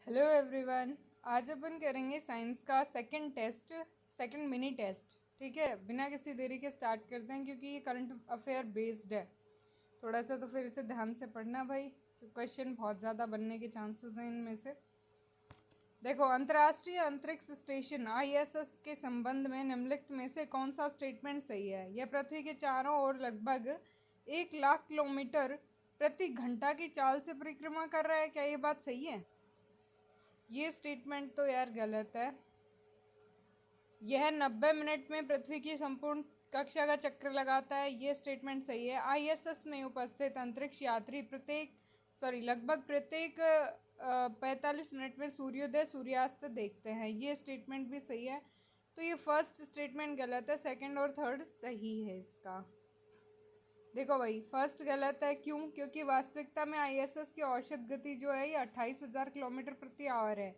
Hello everyone. आज अपन करेंगे science का सेकंड मिनी टेस्ट। ठीक है, बिना किसी देरी के स्टार्ट करते हैं क्योंकि ये करंट अफेयर बेस्ड है। थोड़ा सा तो फिर इसे ध्यान से पढ़ना भाई, क्वेश्चन बहुत ज़्यादा बनने के चांसेस हैं इनमें से। देखो, अंतर्राष्ट्रीय अंतरिक्ष स्टेशन आईएसएस के संबंध में निम्नलिखित में से कौन सा स्टेटमेंट सही है? यह पृथ्वी के चारों ओर लगभग 1 लाख किलोमीटर प्रति घंटा की चाल से परिक्रमा कर रहा है। क्या ये बात सही है? ये स्टेटमेंट तो यार गलत है। यह 90 मिनट में पृथ्वी की संपूर्ण कक्षा का चक्कर लगाता है। ये स्टेटमेंट सही है। आईएसएस में उपस्थित अंतरिक्ष यात्री लगभग प्रत्येक 45 मिनट में सूर्योदय सूर्यास्त देखते हैं। ये स्टेटमेंट भी सही है। तो ये फर्स्ट स्टेटमेंट गलत है, सेकंड और थर्ड सही है इसका। देखो भाई, फर्स्ट गलत है। क्यों? क्योंकि वास्तविकता में आईएसएस की औसत गति जो है ये 28,000 किलोमीटर प्रति आवर है,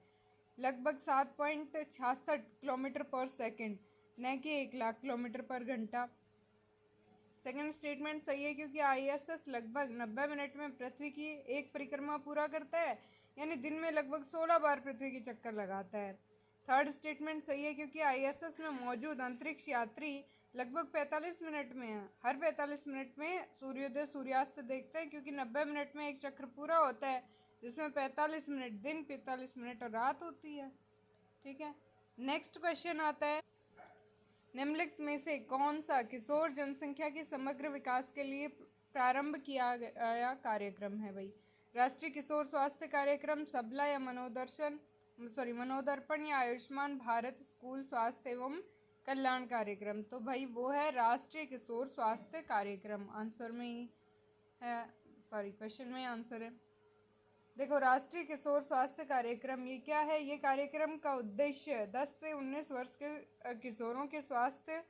लगभग 7.66 किलोमीटर पर सेकंड, न कि 1 लाख किलोमीटर पर घंटा। सेकंड स्टेटमेंट सही है क्योंकि आईएसएस लगभग 90 मिनट में पृथ्वी की एक परिक्रमा पूरा करता है, यानी दिन में लगभग 16 बार पृथ्वी की चक्कर लगाता है। थर्ड स्टेटमेंट सही है क्योंकि आईएसएस में मौजूद अंतरिक्ष यात्री लगभग 45 मिनट में है, हर 45 मिनट में सूर्योदय सूर्यास्त देखते हैं, क्योंकि 90 मिनट में एक चक्र पूरा होता है जिसमें 45 मिनट दिन, 45 मिनट रात होती है। ठीक है, नेक्स्ट क्वेश्चन आता है, निम्नलिखित में से कौन सा किशोर जनसंख्या के समग्र विकास के लिए प्रारंभ किया गया कार्यक्रम है? भाई, राष्ट्रीय किशोर स्वास्थ्य कार्यक्रम, सबला या मनोदर्पण या आयुष्मान भारत स्कूल स्वास्थ्य एवं कल्याण कार्यक्रम? तो भाई वो है राष्ट्रीय किशोर स्वास्थ्य कार्यक्रम। आंसर में ही है, क्वेश्चन में आंसर है। देखो, राष्ट्रीय किशोर स्वास्थ्य कार्यक्रम ये क्या है? ये कार्यक्रम का उद्देश्य 10 से 19 वर्ष के किशोरों के स्वास्थ्य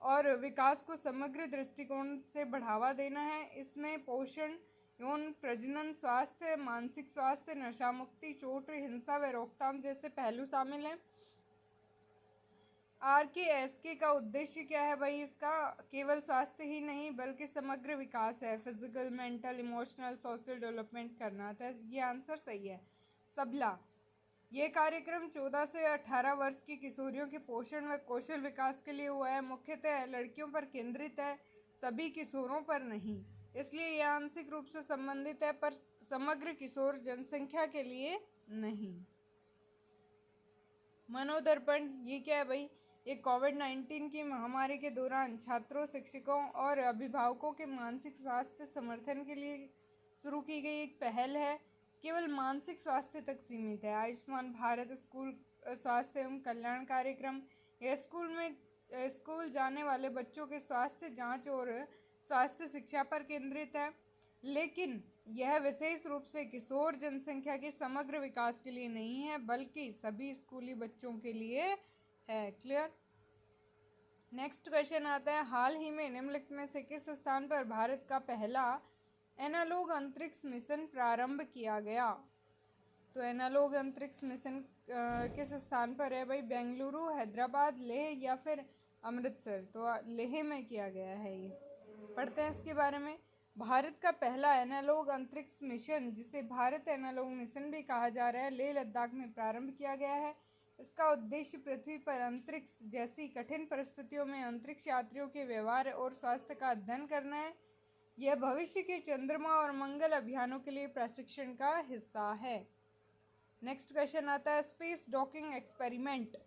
और विकास को समग्र दृष्टिकोण से बढ़ावा देना है। इसमें पोषण, यौन प्रजनन स्वास्थ्य, मानसिक स्वास्थ्य, नशा मुक्ति, चोट, हिंसा व रोकथाम जैसे पहलू शामिल हैं। RKSK का उद्देश्य क्या है भाई? इसका केवल स्वास्थ्य ही नहीं बल्कि समग्र विकास है, physical, mental, emotional, social development करना था। ये आंसर सही है। सबला, ये कार्यक्रम 14 से 18 वर्ष की किशोरियों के पोषण व कौशल विकास के लिए हुआ है, मुख्यतः लड़कियों पर केंद्रित है, सभी किशोरों पर नहीं, इसलिए यह आंशिक रूप से संबंधित है पर समग्र किशोर जनसंख्या के लिए नहीं। मनोदर्पण, ये क्या है भाई? ये कोविड-19 की महामारी के दौरान छात्रों, शिक्षकों और अभिभावकों के मानसिक स्वास्थ्य समर्थन के लिए शुरू की गई एक पहल है, केवल मानसिक स्वास्थ्य तक सीमित है। आयुष्मान भारत स्कूल स्वास्थ्य एवं कल्याण कार्यक्रम, यह स्कूल जाने वाले बच्चों के स्वास्थ्य जांच और स्वास्थ्य शिक्षा पर केंद्रित है, लेकिन यह विशेष रूप से किशोर जनसंख्या के समग्र विकास के लिए नहीं है बल्कि सभी स्कूली बच्चों के लिए है। क्लियर? नेक्स्ट क्वेश्चन आता है, हाल ही में निम्नलिखित में से किस स्थान पर भारत का पहला एनालॉग अंतरिक्ष मिशन प्रारंभ किया गया? तो एनालॉग अंतरिक्ष मिशन किस स्थान पर है भाई? बेंगलुरु, हैदराबाद, लेह या फिर अमृतसर? तो लेह में किया गया है। ये पढ़ते हैं इसके बारे में। भारत का पहला एनालॉग अंतरिक्ष मिशन, जिसे भारत एनालॉग मिशन भी कहा जा रहा है, लेह लद्दाख में प्रारंभ किया गया है। इसका उद्देश्य पृथ्वी पर अंतरिक्ष जैसी कठिन परिस्थितियों में अंतरिक्ष यात्रियों के व्यवहार और स्वास्थ्य का अध्ययन करना है। यह भविष्य के चंद्रमा और मंगल अभियानों के लिए प्रशिक्षण का हिस्सा है। नेक्स्ट क्वेश्चन आता है, स्पेस डॉकिंग एक्सपेरिमेंट,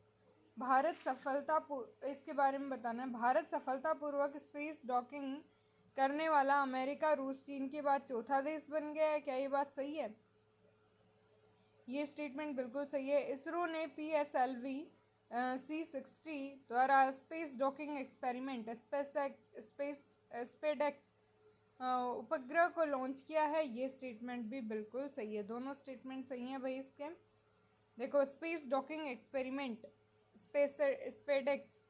इसके बारे में बताना है। भारत सफलतापूर्वक स्पेस डॉकिंग करने वाला अमेरिका, रूस, चीन के बाद चौथा देश बन गया है। क्या ये बात सही है? ये स्टेटमेंट बिल्कुल सही है। इसरो ने PSLV C60 द्वारा स्पेस डॉकिंग एक्सपेरिमेंट स्पेडेक्स उपग्रह को लॉन्च किया है। ये स्टेटमेंट भी बिल्कुल सही है। दोनों स्टेटमेंट सही हैं भाई इसके। देखो, space docking experiment SpaDeX,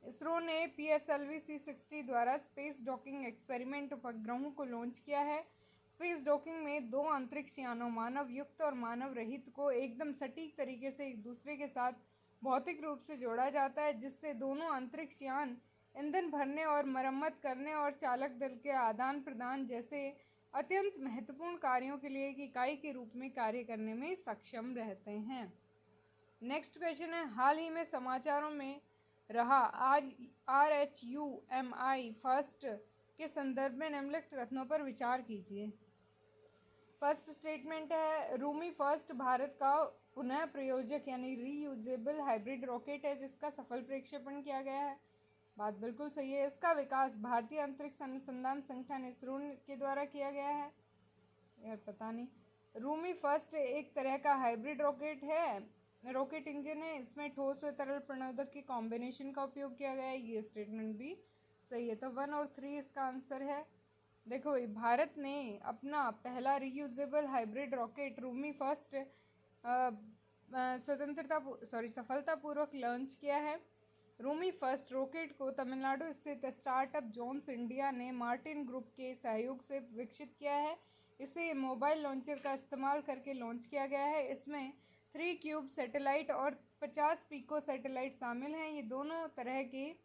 ISRO ने PSLV C60 द्वारा स्पेस डॉकिंग एक्सपेरिमेंट उपग्रहों को लॉन्च किया है। स्पेस डॉकिंग में दो अंतरिक्ष यानों, मानव युक्त और मानव रहित, को एकदम सटीक तरीके से एक दूसरे के साथ भौतिक रूप से जोड़ा जाता है, जिससे दोनों अंतरिक्ष यान ईंधन भरने और मरम्मत करने और चालक दल के आदान प्रदान जैसे अत्यंत महत्वपूर्ण कार्यों के लिए एक इकाई के रूप में कार्य करने में सक्षम रहते हैं। नेक्स्ट क्वेश्चन है, हाल ही में समाचारों में रहा RHUMI फर्स्ट के संदर्भ में निम्नलिखित कथनों पर विचार कीजिए। फर्स्ट स्टेटमेंट है, रूमी फर्स्ट भारत का पुनः प्रयोजक यानी रीयूजेबल हाइब्रिड रॉकेट है जिसका सफल प्रक्षेपण किया गया है। बात बिल्कुल सही है। इसका विकास भारतीय अंतरिक्ष अनुसंधान संगठन इसरो के द्वारा किया गया है। यार पता नहीं। रूमी फर्स्ट एक तरह का हाइब्रिड रॉकेट इंजन है। इसमें ठोस और तरल प्रणोदक के कॉम्बिनेशन का उपयोग किया गया है। ये स्टेटमेंट भी सही है। तो 1 और 3 इसका आंसर है। देखो भारत ने अपना पहला reusable hybrid rocket Rumi first सफलतापूर्वक लॉन्च किया है। रूमी फर्स्ट रॉकेट को तमिलनाडु स्थित स्टार्टअप जोन्स इंडिया ने मार्टिन ग्रुप के सहयोग से विकसित किया है। इसे मोबाइल लॉन्चर का इस्तेमाल करके लॉन्च किया गया है। इसमें 3 क्यूब सैटेलाइट और 50 पिको सैटेलाइट शामिल हैं। ये दोनों तरह के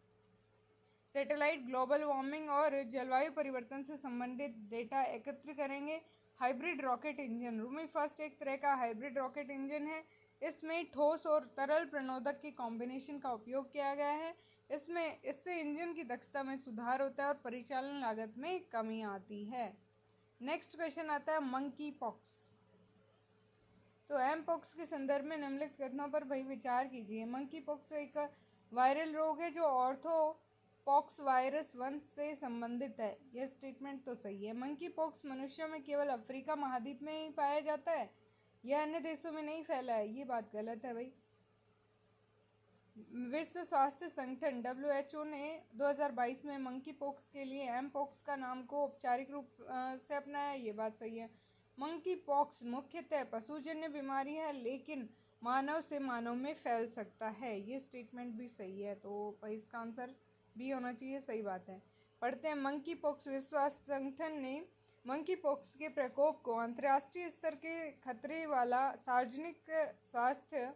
सैटेलाइट ग्लोबल वार्मिंग और जलवायु परिवर्तन से संबंधित डेटा एकत्र करेंगे। Hybrid rocket engine, Rumi first एक तरह का हाइब्रिड रॉकेट इंजन है। इसमें ठोस और तरल प्रणोदक के कॉम्बिनेशन का उपयोग किया गया है। इससे इंजन की दक्षता में सुधार होता है और परिचालन लागत में कमी आती है। नेक्स्ट क्वेश्चन आता है मंकी पॉक्स। तो एम पॉक्स के संदर्भ में निम्नलिखित कथनों पर भाई विचार कीजिए। मंकी पॉक्स एक वायरल रोग है जो ऑर्थो पॉक्स वायरस वंश से संबंधित है। यह स्टेटमेंट तो सही है। मंकी पॉक्स मनुष्यों में केवल अफ्रीका महाद्वीप में ही पाया जाता है, यह अन्य देशों में नहीं फैला है। ये बात गलत है भाई। विश्व स्वास्थ्य संगठन WHO ने 2022 में मंकी पॉक्स के लिए एम पॉक्स का नाम को औपचारिक रूप से अपनाया। ये बात सही है। मंकी पॉक्स मुख्यतः पशुजन्य बीमारी है लेकिन मानव से मानव में फैल सकता है। ये स्टेटमेंट भी सही है। तो भाई इसका आंसर बी होना चाहिए। सही बात है। पढ़ते हैं मंकी पॉक्स। विश्व स्वास्थ्य संगठन ने मंकी पॉक्स के प्रकोप को अंतर्राष्ट्रीय स्तर के खतरे वाला सार्वजनिक स्वास्थ्य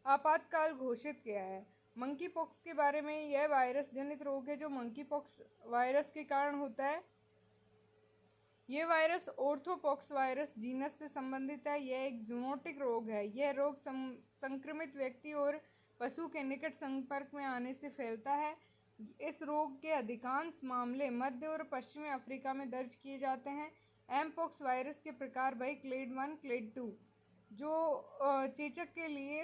आपातकाल घोषित किया है। मंकी पॉक्स के बारे में, यह वायरस जनित रोग है जो मंकी पॉक्स वायरस के कारण होता है। यह वायरस ऑर्थोपॉक्स वायरस जीनस से संबंधित है। यह एक जूनोटिक रोग है। यह रोग संक्रमित व्यक्ति और पशु के निकट संपर्क में आने से फैलता है। इस रोग के अधिकांश मामले मध्य और पश्चिमी अफ्रीका में दर्ज किए जाते हैं। एम पॉक्स वायरस के प्रकार भाई क्लेड 1, क्लेड 2 जो चेचक के लिए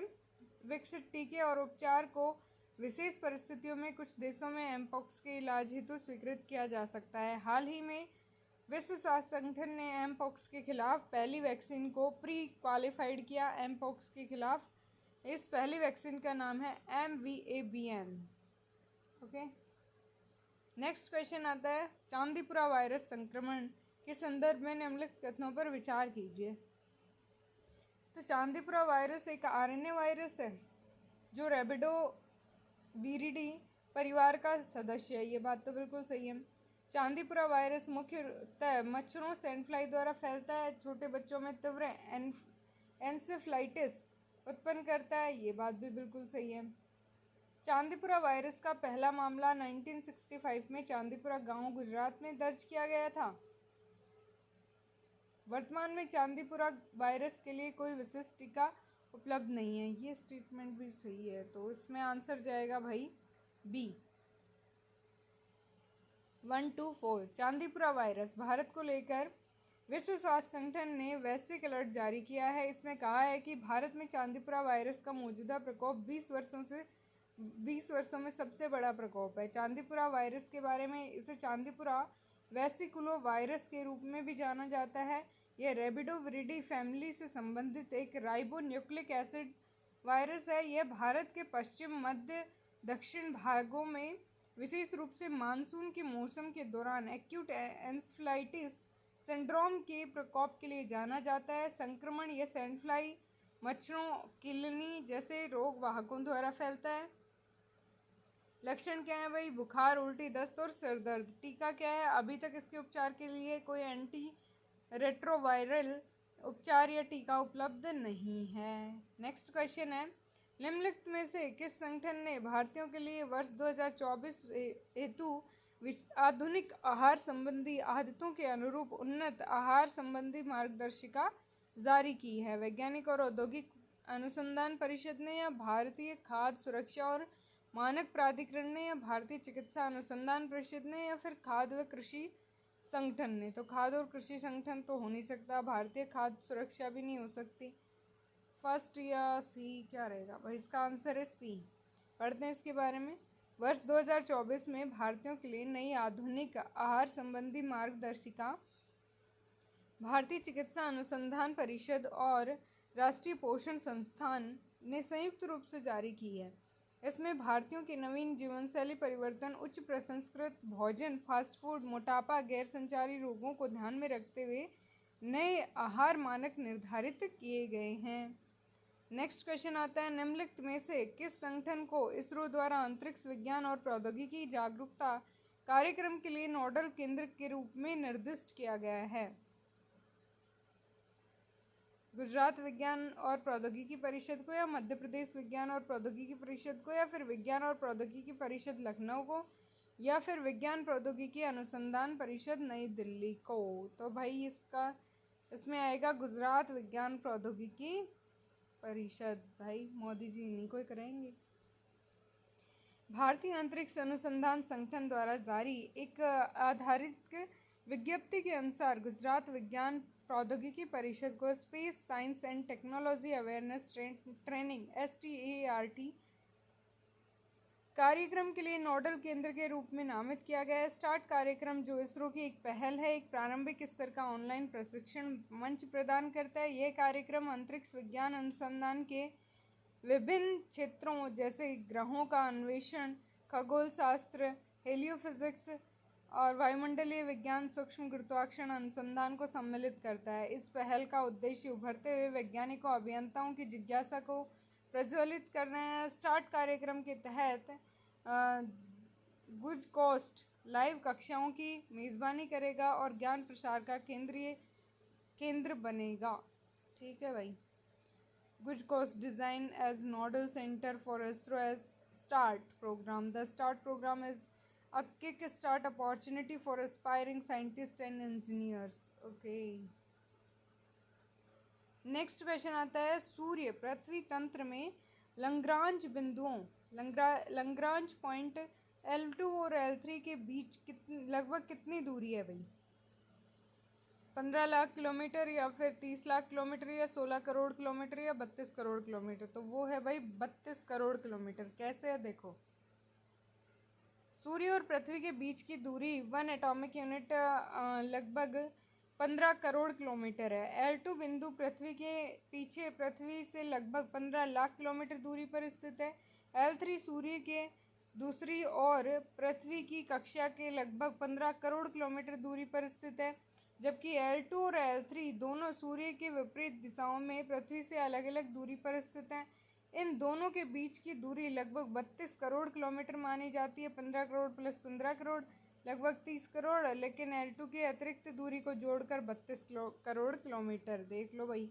विकसित टीके और उपचार को विशेष परिस्थितियों में कुछ देशों में एम पॉक्स के इलाज हेतु स्वीकृत किया जा सकता है। हाल ही में विश्व स्वास्थ्य संगठन ने एम पॉक्स के खिलाफ पहली वैक्सीन को प्री क्वालिफाइड किया। एम पॉक्स के खिलाफ इस पहली वैक्सीन का नाम है MVABN। ओके। नेक्स्ट क्वेश्चन आता है, चांदीपुरा वायरस संक्रमण के संदर्भ में निम्नलिखित कथनों पर विचार कीजिए। तो चांदीपुरा वायरस एक RNA वायरस है जो रेबिडोविरिडी परिवार का सदस्य है। ये बात तो बिल्कुल सही है। चांदीपुरा वायरस मुख्यतः मच्छरों सैंडफ्लाई द्वारा फैलता है। छोटे बच्चों में तीव्र एन्सेफ्लाइटिस उत्पन्न करता है। ये बात भी बिल्कुल सही है। चांदीपुरा वायरस का पहला मामला 1965 में चांदीपुरा गांव गुजरात में दर्ज किया गया था। वर्तमान में चांदीपुरा वायरस के लिए कोई विशिष्ट टीका उपलब्ध नहीं है। ये स्टेटमेंट भी सही है। तो इसमें आंसर जाएगा भाई बी। 1, 2, 4 चांदीपुरा वायरस। भारत को लेकर विश्व स्वास्थ्य संगठन ने वैश्विक अलर्ट जारी किया है। इसमें कहा है कि भारत में चांदीपुरा वायरस का मौजूदा प्रकोप 20 वर्षों में सबसे बड़ा प्रकोप है। चांदीपुरा वायरस के बारे में इसे चांदीपुरा वेसिकुलो वायरस के रूप में भी जाना जाता है। यह रेबिडोविरिडी फैमिली से संबंधित एक राइबोन्यूक्लिक एसिड वायरस है। यह भारत के पश्चिम मध्य दक्षिण भागों में विशेष रूप से मानसून के मौसम के दौरान एक्यूट एन्सेफ्लाइटिस सिंड्रोम के प्रकोप के लिए जाना जाता है। संक्रमण यह सैंडफ्लाई मच्छरों, किलनी जैसे रोग वाहकों द्वारा फैलता है। लक्षण क्या है भाई? बुखार, उल्टी, दस्त और सिर दर्द। टीका क्या है? अभी तक इसके उपचार के लिए कोई एंटी रेट्रोवायरल उपचार या टीका उपलब्ध नहीं है। नेक्स्ट क्वेश्चन है, निम्नलिखित में से किस संगठन ने भारतीयों के लिए वर्ष 2024 हेतु आधुनिक आहार संबंधी आदतों के अनुरूप उन्नत आहार संबंधी मार्गदर्शिका जारी की है। वैज्ञानिक और औद्योगिक अनुसंधान परिषद ने, या भारतीय खाद्य सुरक्षा और मानक प्राधिकरण ने, या भारतीय चिकित्सा अनुसंधान परिषद ने, या फिर खाद्य व कृषि संगठन ने। तो खाद्य और कृषि संगठन तो हो नहीं सकता, भारतीय खाद्य सुरक्षा भी नहीं हो सकती। फर्स्ट या सी क्या रहेगा भाई? इसका आंसर है सी। पढ़ते हैं इसके बारे में। वर्ष 2024 में भारतीयों के लिए नई आधुनिक आहार संबंधी मार्गदर्शिका भारतीय चिकित्सा अनुसंधान परिषद और राष्ट्रीय पोषण संस्थान ने संयुक्त रूप से जारी की है। इसमें भारतीयों की नवीन जीवनशैली परिवर्तन, उच्च प्रसंस्कृत भोजन, फास्ट फूड, मोटापा, गैर संचारी रोगों को ध्यान में रखते हुए नए आहार मानक निर्धारित किए गए हैं। नेक्स्ट क्वेश्चन आता है, निम्नलिखित में से किस संगठन को इसरो द्वारा अंतरिक्ष विज्ञान और प्रौद्योगिकी जागरूकता कार्यक्रम के लिए नोडल केंद्र के रूप में निर्दिष्ट किया गया है? गुजरात विज्ञान और प्रौद्योगिकी परिषद को, या मध्य प्रदेश विज्ञान और प्रौद्योगिकी परिषद को, या फिर विज्ञान और प्रौद्योगिकी परिषद लखनऊ को, या फिर विज्ञान प्रौद्योगिकी अनुसंधान परिषद नई दिल्ली को? तो भाई इसमें आएगा गुजरात विज्ञान प्रौद्योगिकी परिषद। भाई मोदी जी इन्हीं को करेंगे। भारतीय अंतरिक्ष अनुसंधान संगठन द्वारा जारी एक आधारित विज्ञप्ति के अनुसार गुजरात विज्ञान प्रौद्योगिकी परिषद को space science and technology awareness training START कार्यक्रम के लिए नोडल केंद्र के रूप में नामित किया गया है। स्टार्ट कार्यक्रम, जो इसरो की एक पहल है, एक प्रारंभिक स्तर का ऑनलाइन प्रशिक्षण मंच प्रदान करता है। यह कार्यक्रम अंतरिक्ष विज्ञान अनुसंधान के विभिन्न क्षेत्रों जैसे ग्रहों का अन्वेषण, खगोल शास्त्र, हेलियोफिजिक्स और वायुमंडलीय विज्ञान, सूक्ष्म गुरुत्वाकर्षण अनुसंधान को सम्मिलित करता है। इस पहल का उद्देश्य उभरते हुए वैज्ञानिकों, अभियंताओं की जिज्ञासा को प्रज्वलित करना है। स्टार्ट कार्यक्रम के तहत गुज कोस्ट लाइव कक्षाओं की मेज़बानी करेगा और ज्ञान प्रसार का केंद्र बनेगा। ठीक है भाई। गुज कोस्ट design as nodal centre for ISRO as start programme. The start programme is a kick-start opportunity for aspiring scientists and engineers. Okay. Next question आता है, सूर्य पृथ्वी तंत्र में लग्रांज बिंदुओं लग्रांज पॉइंट L2 और L3 के बीच लगभग कितनी दूरी है भाई? 15 लाख किलोमीटर, या फिर 30 लाख किलोमीटर, या 16 करोड़ किलोमीटर, या 32 करोड़ किलोमीटर? तो वो है भाई 32 करोड़ किलोमीटर। कैसे है देखो, सूर्य और पृथ्वी के बीच की दूरी 1 एटॉमिक यूनिट लगभग 15 करोड़ किलोमीटर है। L2 बिंदु पृथ्वी के पीछे पृथ्वी से लगभग 15 लाख किलोमीटर दूरी पर स्थित है। L3 सूर्य के दूसरी ओर पृथ्वी की कक्षा के लगभग 15 करोड़ किलोमीटर दूरी पर स्थित है, जबकि L2 और L3 दोनों सूर्य के विपरीत दिशाओं में पृथ्वी से अलग अलग दूरी पर स्थित हैं। इन दोनों के बीच की दूरी लगभग 32 करोड़ किलोमीटर मानी जाती है। 15 करोड़ प्लस 15 करोड़ लगभग 30 करोड़, लेकिन L2 की अतिरिक्त दूरी को जोड़कर 32 करोड़ किलोमीटर। देख लो भाई,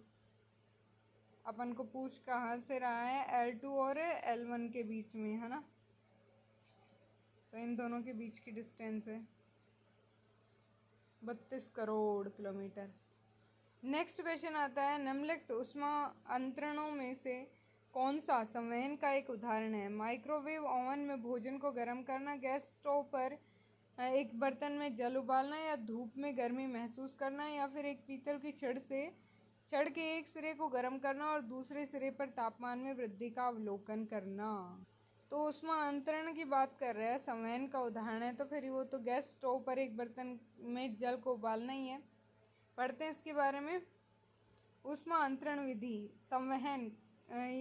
अपन को पूछ कहाँ से रहा है? L2 और L1 के बीच में, है ना? तो इन दोनों के बीच की डिस्टेंस है 32 करोड़ किलोमीटर। नेक्स्ट क्वेश्चन आता है, निम्नलिखित ऊष्मा अंतरणों में से कौन सा संवहन का एक उदाहरण है? माइक्रोवेव ओवन में भोजन को गर्म करना, गैस स्टोव पर एक बर्तन में जल उबालना, या धूप में गर्मी महसूस करना, या फिर एक पीतल की छड़ के एक सिरे को गर्म करना और दूसरे सिरे पर तापमान में वृद्धि का अवलोकन करना। तो ऊष्मा अंतरण की बात कर रहे हैं, संवहन का उदाहरण है, तो फिर वो तो गैस स्टोव पर एक बर्तन में जल को उबालना ही है। पढ़ते हैं इसके बारे में। ऊष्मा अंतरण विधि संवहन,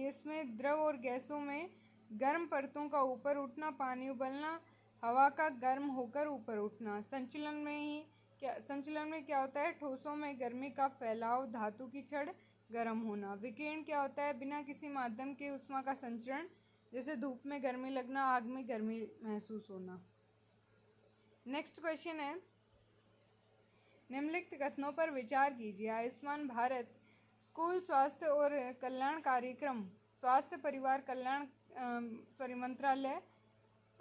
इसमें द्रव और गैसों में गर्म परतों का ऊपर उठना, पानी उबलना, हवा का गर्म होकर ऊपर उठना। संचलन में क्या होता है? ठोसों में गर्मी का फैलाव, धातु की छड़ गर्म होना। विकिरण क्या होता है? बिना किसी माध्यम के ऊष्मा का संचरण, जैसे धूप में गर्मी लगना, आग में गर्मी महसूस होना। नेक्स्ट क्वेश्चन है, निम्नलिखित कथनों पर विचार कीजिए। आयुष्मान भारत स्कूल स्वास्थ्य और कल्याण कार्यक्रम, स्वास्थ्य परिवार कल्याण मंत्रालय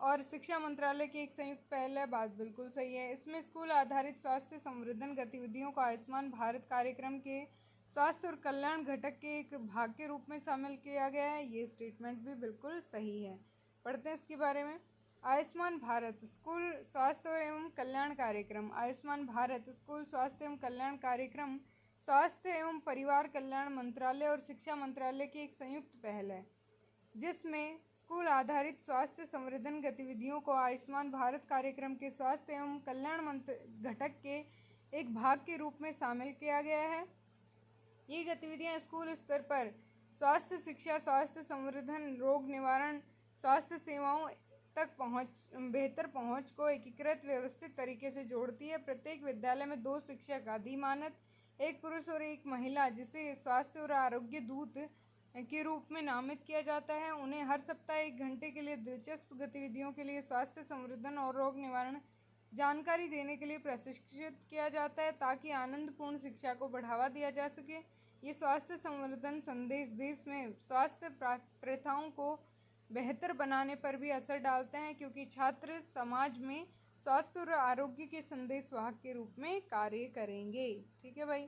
और शिक्षा मंत्रालय की एक संयुक्त पहल है। बात बिल्कुल सही है। इसमें स्कूल आधारित स्वास्थ्य संवर्धन गतिविधियों को आयुष्मान भारत कार्यक्रम के स्वास्थ्य और कल्याण घटक के एक भाग के रूप में शामिल किया गया है। ये स्टेटमेंट भी बिल्कुल सही है। पढ़ते हैं इसके बारे में। आयुष्मान भारत स्कूल स्वास्थ्य एवं कल्याण कार्यक्रम। आयुष्मान भारत स्कूल स्वास्थ्य एवं कल्याण कार्यक्रम स्वास्थ्य एवं परिवार कल्याण मंत्रालय और शिक्षा मंत्रालय की एक संयुक्त पहल है, जिसमें स्कूल आधारित स्वास्थ्य संवर्धन गतिविधियों को आयुष्मान भारत कार्यक्रम के स्वास्थ्य एवं कल्याण घटक के एक भाग के रूप में शामिल किया गया है। ये गतिविधियां स्कूल स्तर पर स्वास्थ्य शिक्षा, स्वास्थ्य संवर्धन, रोग निवारण, स्वास्थ्य सेवाओं तक बेहतर पहुंच को एकीकृत व्यवस्थित तरीके से जोड़ती है। प्रत्येक विद्यालय में 2 शिक्षक अधिमानत, एक पुरुष और एक महिला, जिसे स्वास्थ्य और आरोग्य दूत के रूप में नामित किया जाता है। उन्हें हर सप्ताह 1 घंटे के लिए दिलचस्प गतिविधियों के लिए स्वास्थ्य संवर्धन और रोग निवारण जानकारी देने के लिए प्रशिक्षित किया जाता है, ताकि आनंदपूर्ण शिक्षा को बढ़ावा दिया जा सके। ये स्वास्थ्य संवर्धन संदेश देश में स्वास्थ्य प्रथाओं को बेहतर बनाने पर भी असर डालते हैं, क्योंकि छात्र समाज में स्वास्थ्य और आरोग्य के संदेशवाहक के रूप में कार्य करेंगे। ठीक है भाई।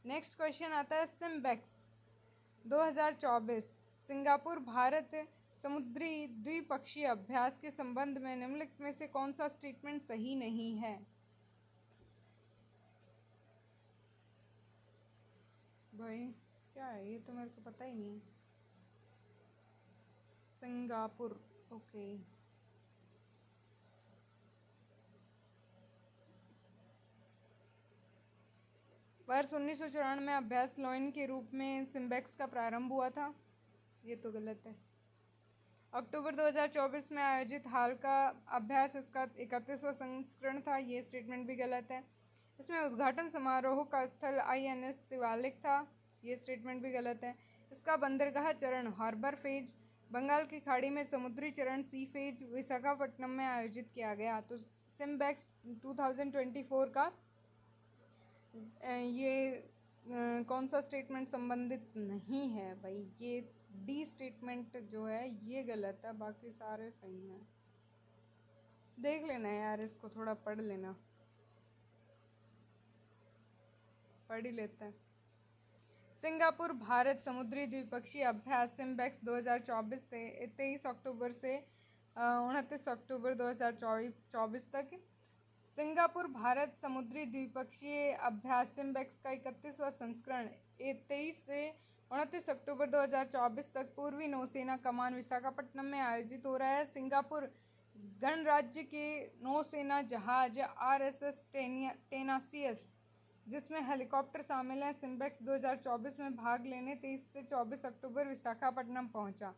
नेक्स्ट क्वेश्चन आता है सिम्बेक्स 2024 सिंगापुर भारत समुद्री द्विपक्षीय अभ्यास के संबंध में निम्नलिखित में से कौन सा स्टेटमेंट सही नहीं है? भाई क्या है ये, तो मेरे को पता ही नहीं। Singapore, okay. वर्ष 1994 में अभ्यास लॉइन के रूप में सिम्बेक्स का प्रारंभ हुआ था। ये तो गलत है। अक्टूबर 2024 में आयोजित हाल का अभ्यास इसका 31वां संस्करण था। ये स्टेटमेंट भी गलत है। इसमें उद्घाटन समारोह का स्थल INS शिवालिक था। ये स्टेटमेंट भी गलत है। इसका बंदरगाह चरण हार्बर फेज, बंगाल की खाड़ी में समुद्री चरण सी फेज विशाखापट्टनम में आयोजित किया गया। तो सिम्बेक्स 2024 का ये कौन सा स्टेटमेंट संबंधित नहीं है भाई? ये डी स्टेटमेंट जो है ये गलत है, बाकी सारे सही हैं। देख लेना यार, इसको थोड़ा पढ़ लेना, पढ़ ही लेते हैं। सिंगापुर भारत समुद्री द्विपक्षीय अभ्यास सिम्बेक्स 2024 से 23 अक्टूबर से 29 अक्टूबर 2024 तक। सिंगापुर भारत समुद्री द्विपक्षीय अभ्यास सिम्बेक्स का 31वां संस्करण 23 से 29 अक्टूबर 2024 तक पूर्वी नौसेना कमान विशाखापट्टनम में आयोजित हो रहा है। सिंगापुर गणराज्य के नौसेना जहाज RSS टेनासियस, जिसमें हेलीकॉप्टर शामिल हैं, सिम्बेक्स 2024 में भाग लेने 23 से 24 अक्टूबर विशाखापट्टनम पहुंचा।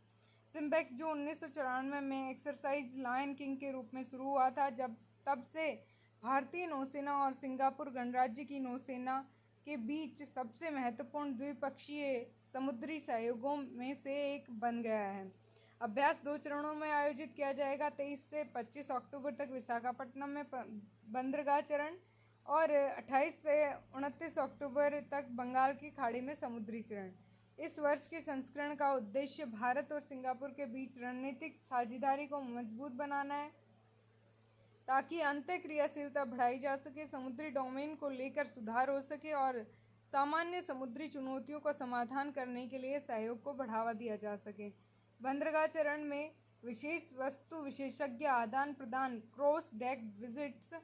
सिम्बेक्स जो 1994 में एक्सरसाइज लायन किंग के रूप में शुरू हुआ था, तब से भारतीय नौसेना और सिंगापुर गणराज्य की नौसेना के बीच सबसे महत्वपूर्ण द्विपक्षीय समुद्री सहयोगों में से एक बन गया है। अभ्यास 2 चरणों में आयोजित किया जाएगा, 23 से 25 अक्टूबर तक विशाखापट्टनम में बंदरगाह चरण और 28 से 29 अक्टूबर तक बंगाल की खाड़ी में समुद्री चरण। इस वर्ष के संस्करण का उद्देश्य भारत और सिंगापुर के बीच रणनीतिक साझेदारी को मजबूत बनाना है, ताकि अंतःक्रियाशीलता बढ़ाई जा सके, समुद्री डोमेन को लेकर सुधार हो सके और सामान्य समुद्री चुनौतियों का समाधान करने के लिए सहयोग को बढ़ावा दिया जा सके। बंदरगाह चरण में विशेष वस्तु विशेषज्ञ आदान प्रदान, क्रॉस डेक विजिट्स,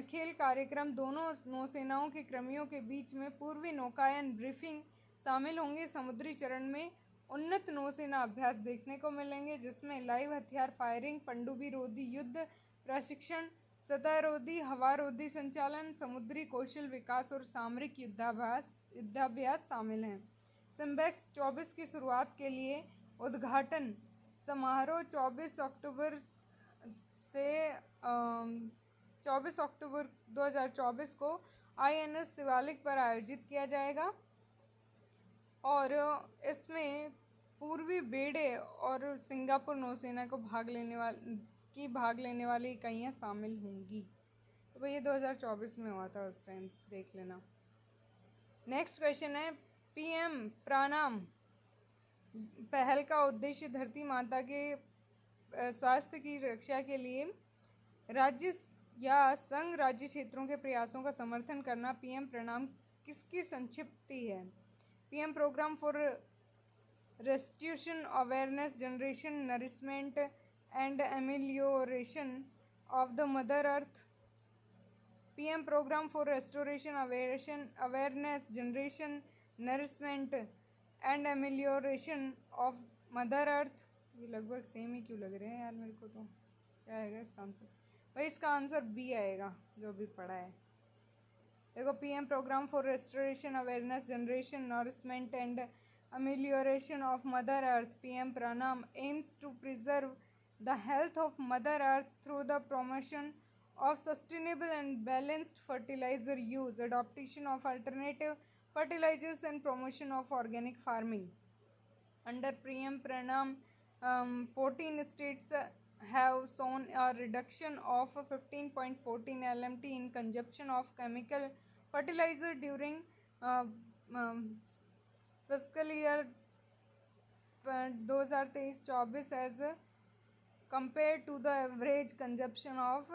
खेल कार्यक्रम, दोनों नौसेनाओं के कर्मियों के बीच में पूर्वी नौकायन ब्रीफिंग शामिल होंगे। समुद्री चरण में उन्नत नौसेना अभ्यास देखने को मिलेंगे, जिसमें लाइव हथियार फायरिंग, पनडुब्बी रोधी युद्ध प्रशिक्षण, सतह रोधी, हवा रोधी संचालन, समुद्री कौशल विकास और सामरिक युद्धाभ्यास शामिल हैं। सिम्बेक्स 24 की शुरुआत के लिए उद्घाटन समारोह 24 अक्टूबर से 24 अक्टूबर 2024 को INS शिवालिक पर आयोजित किया जाएगा और इसमें पूर्वी बेड़े और सिंगापुर नौसेना को भाग लेने वाली इकाइयाँ शामिल होंगी। तो भाई ये 2024 में हुआ था, उस टाइम देख लेना। नेक्स्ट क्वेश्चन है PM प्राणाम पहल का उद्देश्य धरती माता के स्वास्थ्य की रक्षा के लिए राज्य या संघ राज्य क्षेत्रों के प्रयासों का समर्थन करना पीएम प्रणाम किसकी संक्षिप्ति है? PM programme for restitution awareness generation nourishment and amelioration of the mother earth. PM programme for restoration awareness generation nourishment and amelioration of mother earth. ये लगभग सेम ही क्यों लग रहे हैं यार मेरे को, तो क्या आएगा इसका आंसर? भाई इसका आंसर बी आएगा जो भी पढ़ा है। देखो, PM programme for restoration awareness generation nourishment and amelioration of mother earth pm pranam aims to preserve the health of mother earth through the promotion of sustainable and balanced fertilizer use, adoption of alternative fertilizers and promotion of organic farming. Under pm pranam, 14 states have shown a reduction of 15.14 lmt in consumption of chemical fertilizer during fiscal year 2023-24 as compared to the average consumption of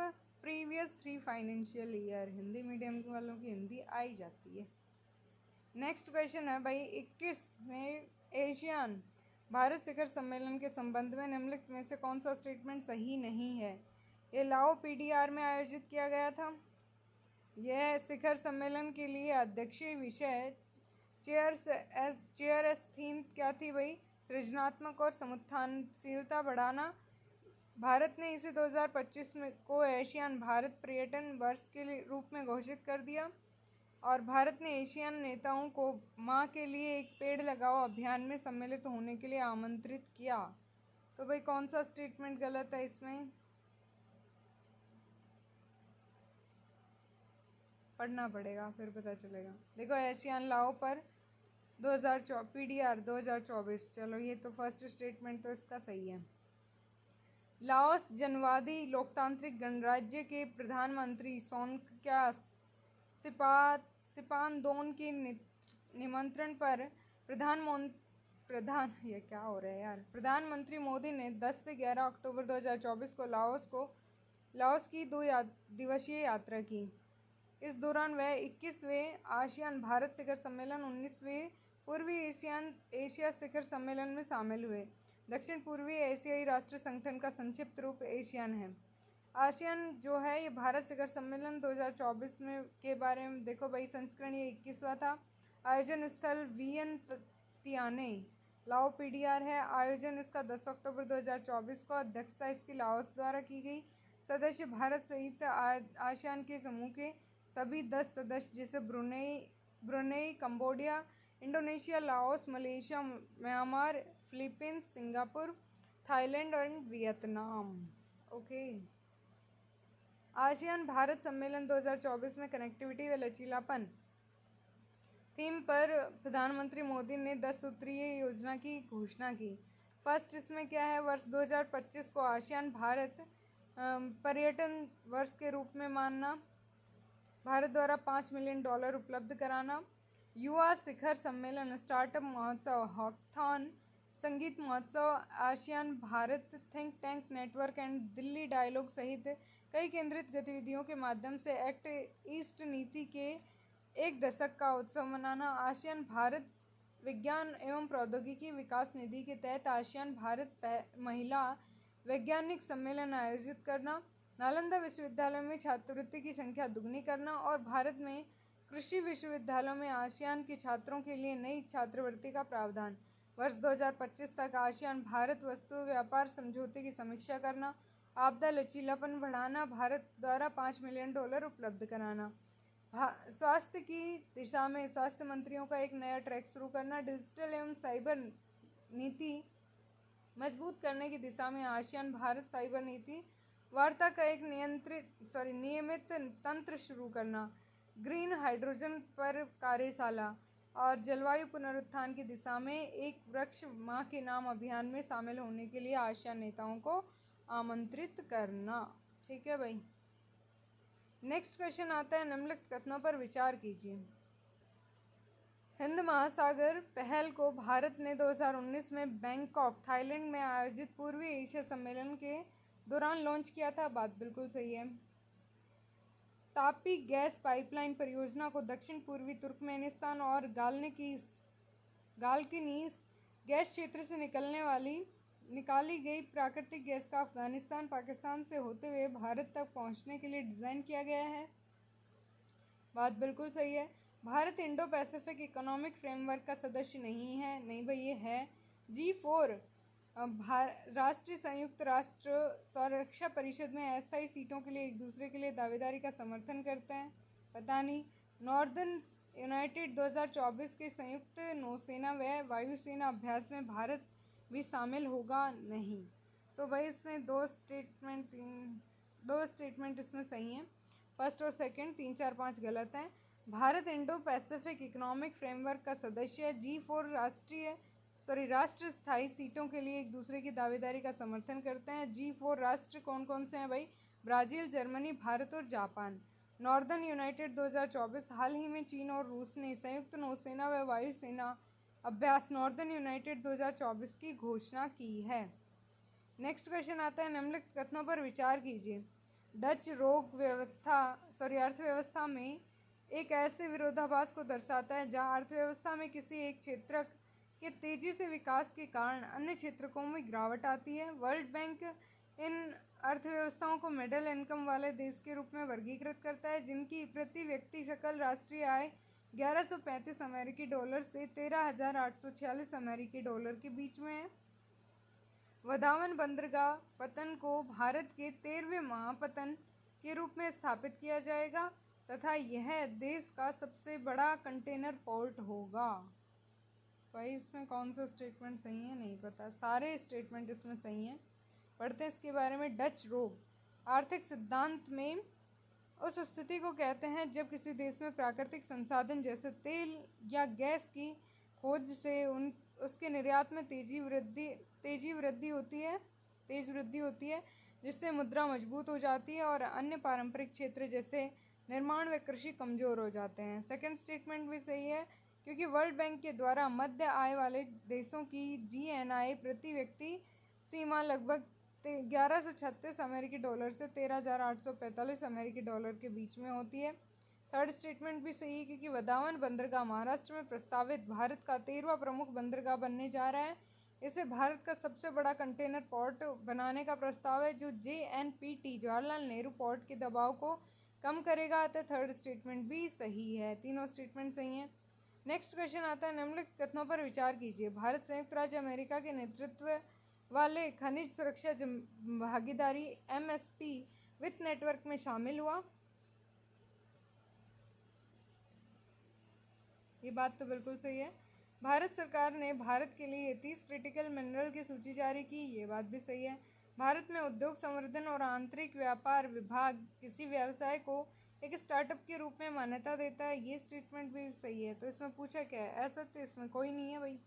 previous 3 financial year. Hindi medium वालों की हिंदी आई जाती है। Next question है भाई 21वें ASEAN Bharat शिखर सम्मेलन के संबंध में निम्नलिखित में से कौन सा स्टेटमेंट सही नहीं है? ये लाओ पीडीआर में आयोजित किया गया था। यह शिखर सम्मेलन के लिए अध्यक्षीय विषय चेयर एस थीम क्या थी भाई? सृजनात्मक और समुत्थानशीलता बढ़ाना। भारत ने इसे 2025 में को एशियान भारत पर्यटन वर्ष के रूप में घोषित कर दिया और भारत ने एशियन नेताओं को माँ के लिए एक पेड़ लगाओ अभियान में सम्मिलित होने के लिए आमंत्रित किया। तो भाई कौन सा स्टेटमेंट गलत है इसमें? पढ़ना पड़ेगा फिर पता चलेगा। देखो, एशियन लाओ पर पीडीआर 2024। चलो, ये तो फर्स्ट स्टेटमेंट तो इसका सही है। लाओस जनवादी लोकतांत्रिक गणराज्य के प्रधानमंत्री सोनक्यास सिपानदोन के निमंत्रण पर प्रधानमंत्री मोदी ने 10 से 11 अक्टूबर 2024 को लाओस की 2 दिवसीय यात्रा की। इस दौरान वह 21वें आसियान भारत शिखर सम्मेलन 19वें पूर्वी एशिया शिखर सम्मेलन में शामिल हुए। दक्षिण पूर्वी एशियाई राष्ट्र संगठन का संक्षिप्त रूप एशियान है। आसियान जो है ये भारत शिखर सम्मेलन 2024 में के बारे में देखो भाई, संस्करण ये 21वां था। आयोजन स्थल वियंतियाने लाओ पीडीआर है। आयोजन इसका 10 अक्टूबर 2024 को। अध्यक्षता इसकी लाओस द्वारा की गई। सदस्य भारत सहित आसियान के समूह के सभी 10 सदस्य जैसे Brunei, Cambodia, Indonesia, Laos, Malaysia, Myanmar, Philippines, Singapore, Thailand और वियतनाम। ओके। आसियान भारत सम्मेलन 2024 में कनेक्टिविटी व लचीलापन थीम पर प्रधानमंत्री मोदी ने 10 सूत्रीय योजना की घोषणा की। फर्स्ट इसमें क्या है? वर्ष 2025 को आसियान भारत पर्यटन वर्ष के रूप में मानना। भारत द्वारा $5 मिलियन उपलब्ध कराना। युवा शिखर सम्मेलन, स्टार्टअप महोत्सव, हॉकथॉन, संगीत महोत्सव, ASEAN Bharat think tank network and Delhi dialogue सहित कई केंद्रित गतिविधियों के माध्यम से एक्ट ईस्ट नीति के 1 दशक का उत्सव मनाना। आसियान भारत विज्ञान एवं प्रौद्योगिकी विकास निधि के तहत आसियान भारत महिला वैज्ञानिक सम्मेलन आयोजित करना। नालंदा विश्वविद्यालय में छात्रवृत्ति की संख्या दुगनी करना और भारत में कृषि विश्वविद्यालयों में आसियान के छात्रों के लिए नई छात्रवृत्ति का प्रावधान। वर्ष 2025 तक आसियान भारत वस्तु व्यापार समझौते की समीक्षा करना। आपदा लचीलापन बढ़ाना। भारत द्वारा $5 मिलियन उपलब्ध कराना। स्वास्थ्य की दिशा में स्वास्थ्य मंत्रियों का एक नया ट्रैक शुरू करना। डिजिटल एवं साइबर नीति मजबूत करने की दिशा में आसियान भारत साइबर नीति वार्ता का एक नियमित तंत्र शुरू करना। ग्रीन हाइड्रोजन पर कार्यशाला और जलवायु पुनरुत्थान की दिशा में एक वृक्ष माँ के नाम अभियान में शामिल होने के लिए आसियान नेताओं को आमंत्रित करना। ठीक है भाई। नेक्स्ट क्वेश्चन आता है, निम्नलिखित कथनों पर विचार कीजिए। हिंद महासागर पहल को भारत ने 2019 में बैंकॉक थाईलैंड में आयोजित पूर्वी एशिया सम्मेलन के दौरान लॉन्च किया था। बात बिल्कुल सही है। तापी गैस पाइपलाइन परियोजना को दक्षिण पूर्वी तुर्कमेनिस्तान और गालकिनीस गैस क्षेत्र से निकाली गई प्राकृतिक गैस का अफगानिस्तान पाकिस्तान से होते हुए भारत तक पहुंचने के लिए डिज़ाइन किया गया है। बात बिल्कुल सही है। Bharat Indo Pacific economic framework का सदस्य नहीं है। नहीं भाई, ये है। G4 राष्ट्रीय संयुक्त राष्ट्र सुरक्षा परिषद में अस्थायी सीटों के लिए एक दूसरे के लिए दावेदारी का समर्थन करते हैं। पता नहीं। नॉर्दर्न यूनाइटेड 2024 के संयुक्त नौसेना व वायुसेना अभ्यास में भारत भी शामिल होगा। नहीं। तो भाई इसमें दो स्टेटमेंट इसमें सही हैं। फर्स्ट और सेकंड, 3, 4, 5 गलत हैं। Bharat Indo Pacific economic framework का सदस्य है। G4 राष्ट्र स्थायी सीटों के लिए एक दूसरे की दावेदारी का समर्थन करते हैं। G4 राष्ट्र कौन कौन से हैं भाई? ब्राज़ील, जर्मनी, भारत और जापान। नॉर्दर्न यूनाइटेड 2024 हाल ही में चीन और रूस ने संयुक्त नौसेना व वायुसेना अभ्यास नॉर्दर्न यूनाइटेड 2024 की घोषणा की है। नेक्स्ट क्वेश्चन आता है, निम्नलिखित कथनों पर विचार कीजिए। डच अर्थव्यवस्था में एक ऐसे विरोधाभास को दर्शाता है जहां अर्थव्यवस्था में किसी एक क्षेत्र के तेजी से विकास के कारण अन्य क्षेत्रों में गिरावट आती है। वर्ल्ड बैंक इन अर्थव्यवस्थाओं को मिडिल इनकम वाले देश के रूप में वर्गीकृत करता है, जिनकी प्रति व्यक्ति सकल राष्ट्रीय आय 1135 अमेरिकी डॉलर से 13,846 अमेरिकी डॉलर के बीच में है। वधावन बंदरगाह पतन को भारत के 13वें महापतन के रूप में स्थापित किया जाएगा तथा यह देश का सबसे बड़ा कंटेनर पोर्ट होगा। भाई इसमें कौन सा स्टेटमेंट सही है? नहीं पता। सारे स्टेटमेंट इसमें सही हैं। पढ़ते हैं इसके बारे में। डच रोग आर्थिक सिद्धांत में उस स्थिति को कहते हैं जब किसी देश में प्राकृतिक संसाधन जैसे तेल या गैस की खोज से उसके निर्यात में तेज वृद्धि होती है, जिससे मुद्रा मजबूत हो जाती है और अन्य पारंपरिक क्षेत्र जैसे निर्माण व कृषि कमज़ोर हो जाते हैं। सेकंड स्टेटमेंट भी सही है, क्योंकि वर्ल्ड बैंक के द्वारा मध्य आय वाले देशों की GNI प्रति व्यक्ति सीमा लगभग 1136 अमेरिकी डॉलर से 13,845 अमेरिकी डॉलर के बीच में होती है। थर्ड स्टेटमेंट भी सही है, क्योंकि वधावन बंदरगाह महाराष्ट्र में प्रस्तावित भारत का 13वां प्रमुख बंदरगाह बनने जा रहा है। इसे भारत का सबसे बड़ा कंटेनर पोर्ट बनाने का प्रस्ताव है, जो JNPT जवाहरलाल नेहरू पोर्ट के दबाव को कम करेगा। तो थर्ड स्टेटमेंट भी सही है। तीनों स्टेटमेंट सही हैं। नेक्स्ट क्वेश्चन आता है, निम्नलिखित कथनों पर विचार कीजिए। भारत संयुक्त राज्य अमेरिका के नेतृत्व वाले खनिज सुरक्षा भागीदारी MSP वित्त नेटवर्क में शामिल हुआ। ये बात तो बिल्कुल सही है। भारत सरकार ने भारत के लिए 30 क्रिटिकल मिनरल की सूची जारी की। ये बात भी सही है। भारत में उद्योग संवर्धन और आंतरिक व्यापार विभाग किसी व्यवसाय को एक स्टार्टअप के रूप में मान्यता देता है। ये स्टेटमेंट भी सही है। तो इसमें पूछा क्या है? ऐसा तो इसमें कोई नहीं है भाई।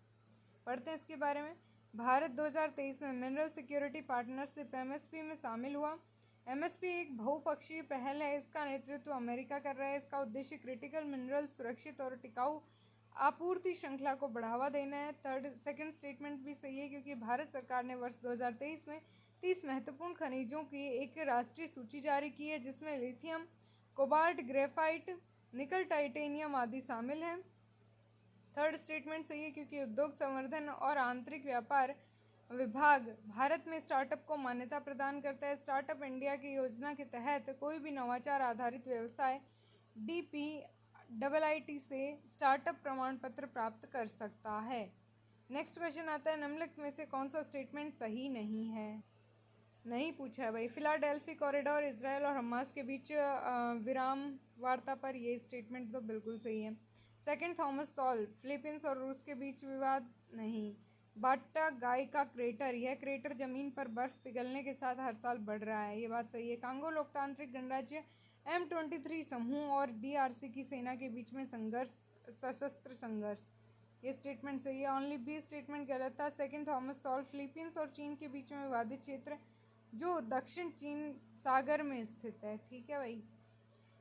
पढ़ते हैं इसके बारे में। भारत 2023 में मिनरल सिक्योरिटी पार्टनरशिप MSP में शामिल हुआ। MSP एक बहुपक्षीय पहल है। इसका नेतृत्व अमेरिका कर रहा है। इसका उद्देश्य क्रिटिकल मिनरल सुरक्षित और टिकाऊ आपूर्ति श्रृंखला को बढ़ावा देना है। सेकंड स्टेटमेंट भी सही है, क्योंकि भारत सरकार ने वर्ष 2023 में 30 महत्वपूर्ण खनिजों की एक राष्ट्रीय सूची जारी की है, जिसमें लिथियम, कोबाल्ट, ग्रेफाइट, निकल, टाइटेनियम आदि शामिल हैं। थर्ड स्टेटमेंट सही है, क्योंकि उद्योग संवर्धन और आंतरिक व्यापार विभाग भारत में स्टार्टअप को मान्यता प्रदान करता है। स्टार्टअप इंडिया की योजना के तहत कोई भी नवाचार आधारित व्यवसाय DPIIT से स्टार्टअप प्रमाण पत्र प्राप्त कर सकता है। नेक्स्ट क्वेश्चन आता है, निम्नलिखित में से कौन सा स्टेटमेंट सही नहीं है? नहीं पूछा है भाई। फिलाडेल्फी कॉरिडोर इजराइल और हमास के बीच विराम वार्ता पर, ये स्टेटमेंट तो बिल्कुल सही है। सेकंड, थॉमस सॉल्व फिलीपींस और रूस के बीच विवाद नहीं। बाट्टा गाय का क्रेटर, यह क्रेटर जमीन पर बर्फ पिघलने के साथ हर साल बढ़ रहा है। ये बात सही है। कांगो लोकतांत्रिक गणराज्य M23 समूह और DRC की सेना के बीच में सशस्त्र संघर्ष, ये स्टेटमेंट सही है। ओनली B स्टेटमेंट गलत था। सेकंड, थॉमस सॉल्व फिलीपींस और चीन के बीच में विवादित क्षेत्र जो दक्षिण चीन सागर में स्थित है। ठीक है भाई।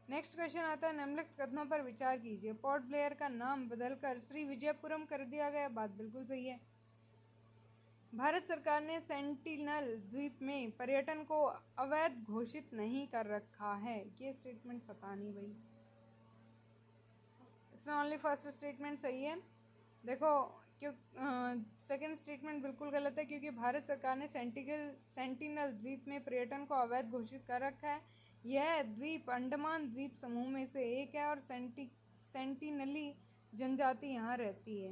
नेक्स्ट क्वेश्चन आता है, निम्नलिखित कथनों पर विचार कीजिए। पोर्ट ब्लेयर का नाम बदलकर श्री विजयपुरम कर दिया गया, बात बिल्कुल सही है। भारत सरकार ने सेंटिनल द्वीप में पर्यटन को अवैध घोषित नहीं कर रखा है, ये स्टेटमेंट पता नहीं भाई, इसमें ओनली फर्स्ट स्टेटमेंट सही है। देखो क्यों सेकंड स्टेटमेंट बिल्कुल गलत है, क्योंकि भारत सरकार ने सेंटिनल द्वीप में पर्यटन को अवैध घोषित कर रखा है। यह द्वीप अंडमान द्वीप समूह में से एक है और सेंटिनली जनजाति यहाँ रहती है।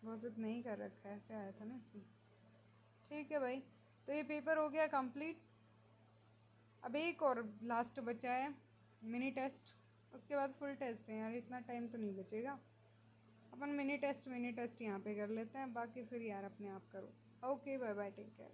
घोषित नहीं कर रखा है, ऐसे आया था ना इसमें। ठीक है भाई, तो ये पेपर हो गया कंप्लीट। अब एक और लास्ट बचा है मिनी टेस्ट, उसके बाद फुल टेस्ट है यार, इतना टाइम तो नहीं बचेगा। अपन मिनी टेस्ट यहाँ पे कर लेते हैं, बाकी फिर यार अपने आप करो। Okay bye bye, take care.